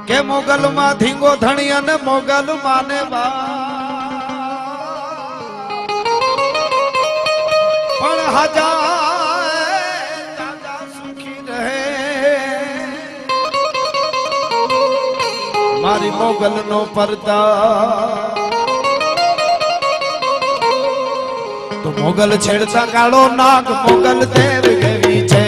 કે મોગલ માં ધીંગો ધણી અને મોગલ માને બા પણ હજાર સુખી રહે મારી મોગલ નો પડતા તો મોગલ છેડતા કાળો નાગ મોગલ દેવ કેવી છે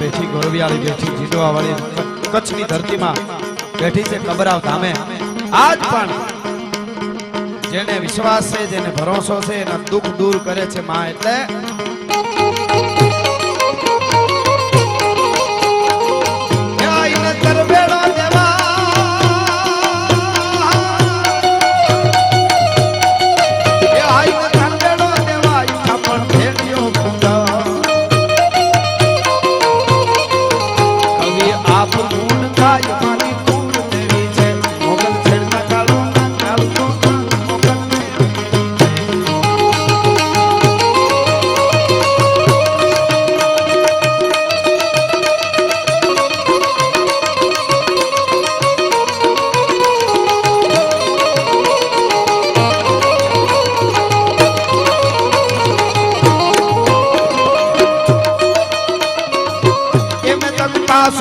બેઠી ગોરવિયાળી બેઠી જીડવા વાળી કચ્છની ધરતીમાં બેઠી છે કબરાવ ધામે આજ પણ જેને વિશ્વાસ છે જેને ભરોસો છે એના દુઃખ દૂર કરે છે માં એટલે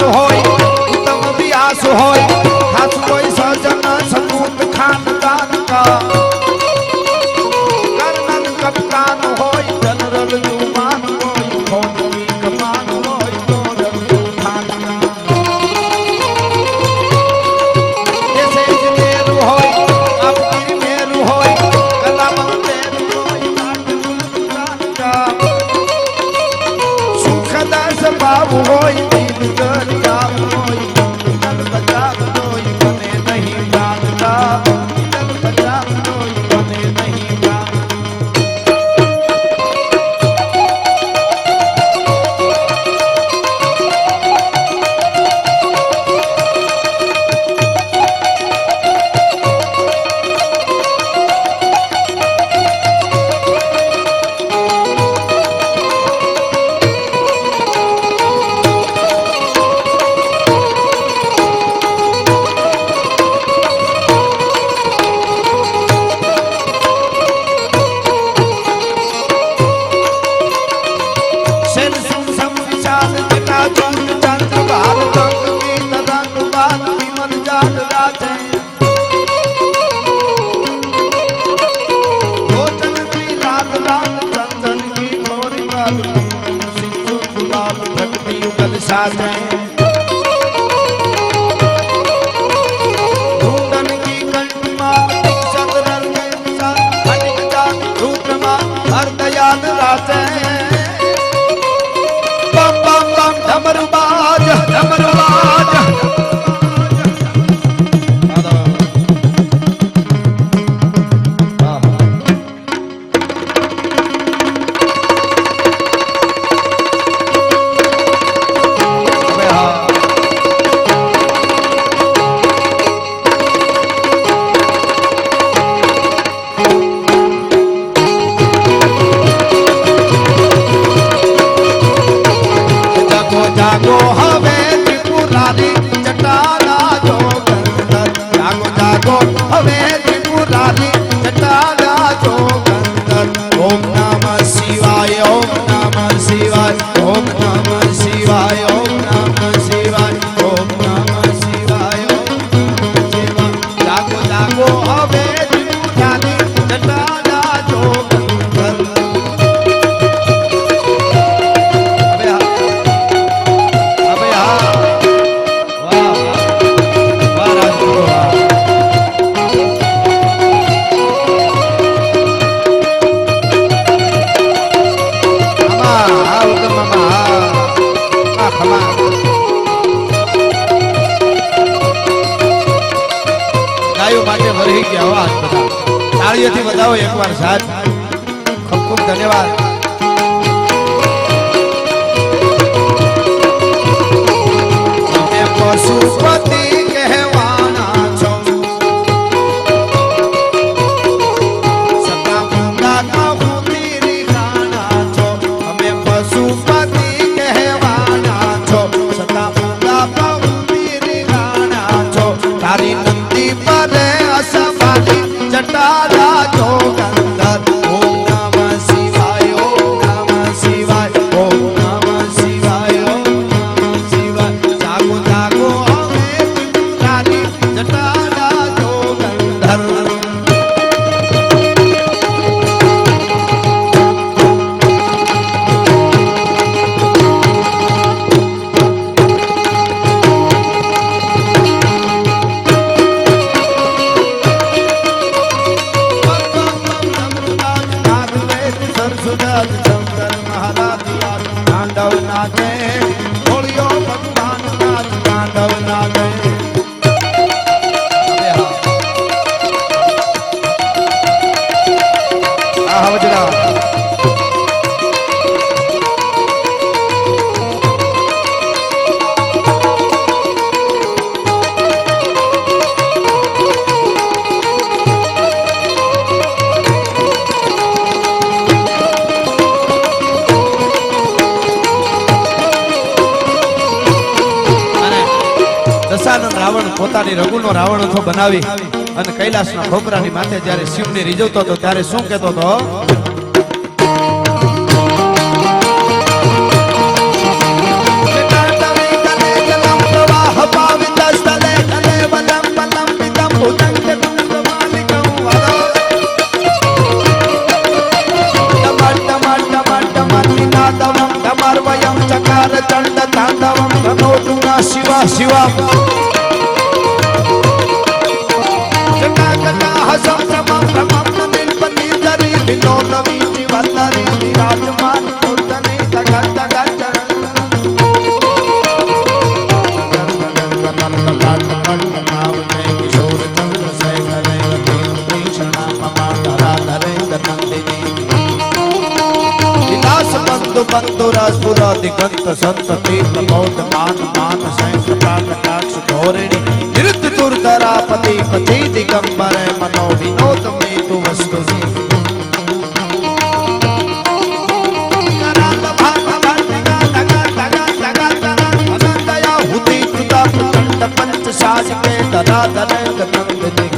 उत्तम व्यास होय हाथ कोई सजन सपूत खानदान का कर्णन कप्तान होय जनरल जुमान होय फौजी कमान होय जनरल जुमान जैसे मेरु होय आपकी मेरु होय कलावंत मेरु होय काटन का सुखदास बाबू होय कर जाओ તાળીઓથી વધાવો એકવાર સાહેબ. ખૂબ ખૂબ ધન્યવાદ. પશુપતિ કહેવાના છો, સદા મૂંગા કાહુતી રીખાના છો. અમે પશુપતિ કહેવાના છો, સદા મૂંગા કાહુતી રીખાના છો. તારી નંદી પરે અસમાની જટારા જો ગંધર. ઓમ નમઃ શિવાય, ઓમ નમઃ શિવાય, ઓમ નમઃ શિવાય, ઓમ નમઃ શિવાય. જાગો જાગો અમે તારી જટારા જો ગંધર. શંકર મહારાજ તાંડવ નાચે, હોળીઓ ભગવાન નાચ તાંડવ નાચે. આ હવજરા દશાનંદ રાવણ પોતાની રઘુનો રાવણ હતો બનાવી અને કૈલાસના ખોખરાની માથે જ્યારે શિવને રીઝવતો હતો ત્યારે શું કહેતો હતો? શિવા શિવા બંધુ રાજપુરા દિગંત સંતતિ પ્રબોધ માન માન સૈન્ય પ્રાકટાક્ષ ધોરણી નિરુદ્ધ દુર્ધરાપતિ પતિ દિગંબર મનો વિનોદ મેતુ વસ્તુ પંચ શાસકે ધરા ધરે ગનંદની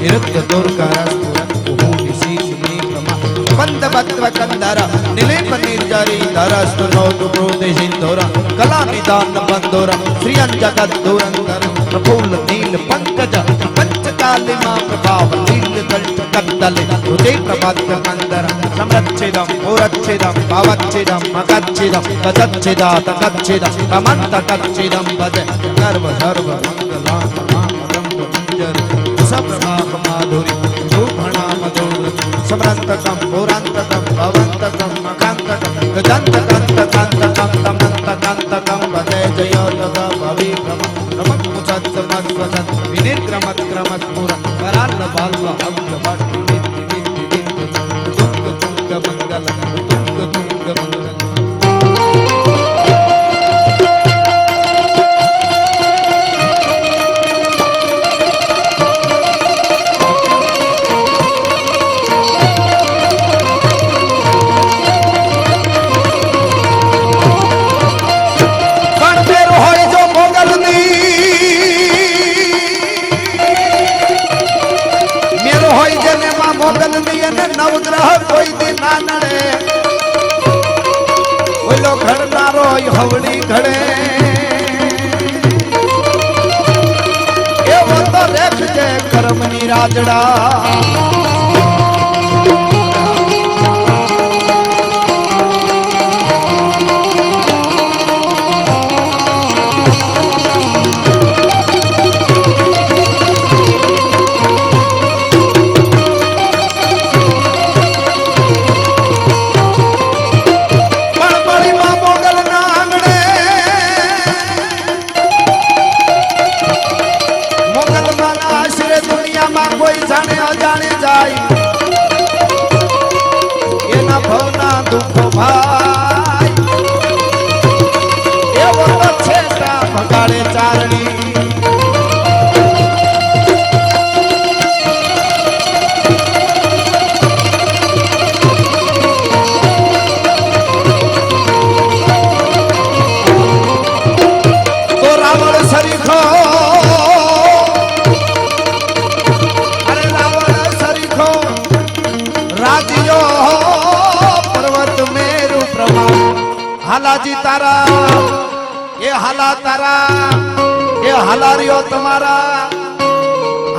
નિરુદ્ધ બંધવત્વ કંદર નિલેપ નિર્જરી ધરસ્તુનોતુ ક્રોધે સિંધોર કલા નિદાન બંધોર શ્રિયં જગત દુરંધર પ્રફુલ્લ નીલ પંકજ પંચકાલિમા પ્રભાવ લીલ કંઠ કદ્દલે હૃદય પ્રભાત કંદર સમરચ્છેદમ ઓરચ્છેદમ ભાવચ્છેદમ મગચ્છેદમ તદચ્છેદા તગચ્છેદમ કમંત કચ્છેદમ ભજ સર્વ સર્વ મંગલા મહામદમ મંજર સપ્રભાવ માધુરી શોભણા મધુર સમરંતકમ પુરાંતકમ ભવંતકમ મકાંતકમ ગજંતકમ તકાંતકમ તમંતકાંતકમ ભજે જયોતક ભવિક્રમ રમત મુસત સમસ્વસત વિનિર્ક્રમત ક્રમત પુર પરાલ બાલ્વ અબ્દ ભટ્ટ તુંગ તુંગ મંગલ તુંગ તુંગ મંગલ. નવગ્રહ કોઈ દી ના નડે, ઓલો ઘડનારો હવડી ઘડે, એવો તો રેખજે કર્મની રાજડા. એવા ભવના દુઃખો ભાઈ એવો તો છેટા ભગાડે ચારણી हालाजी तारा ये हाला तारा ये हलारियो तुम्हारा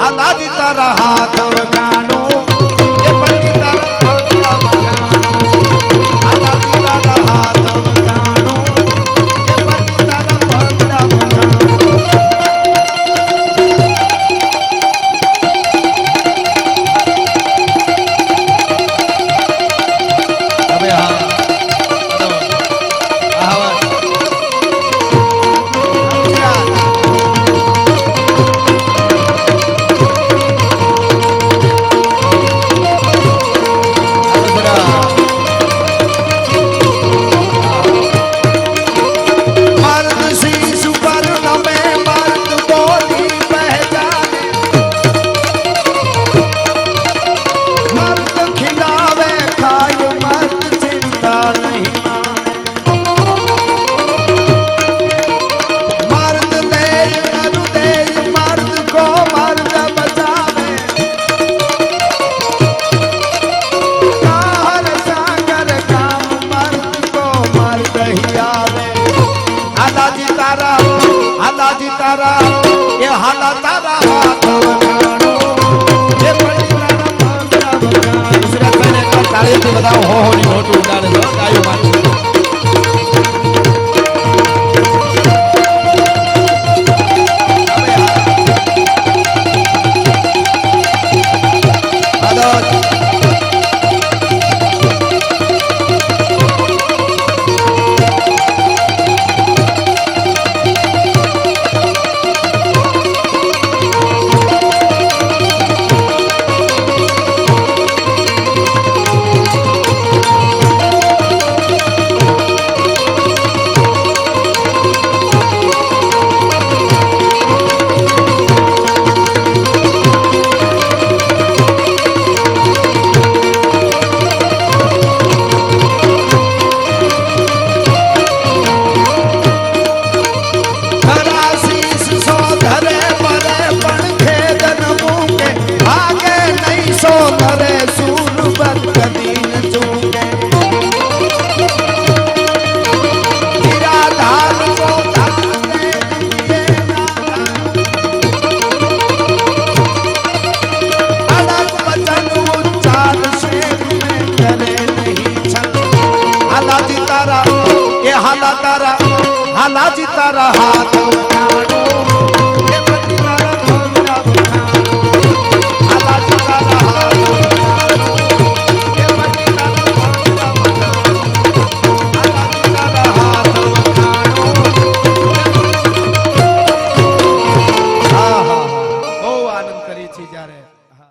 हालाजी तारा हाथ वगानो ये पंडित तारा हालाजी तारा हाथ वगानो ये पंडित तारा पंडा वगानो अबे हाँ बताओ हो नहीं हो तो उड़ाने दो गायो मान हालाजी तारा हाथ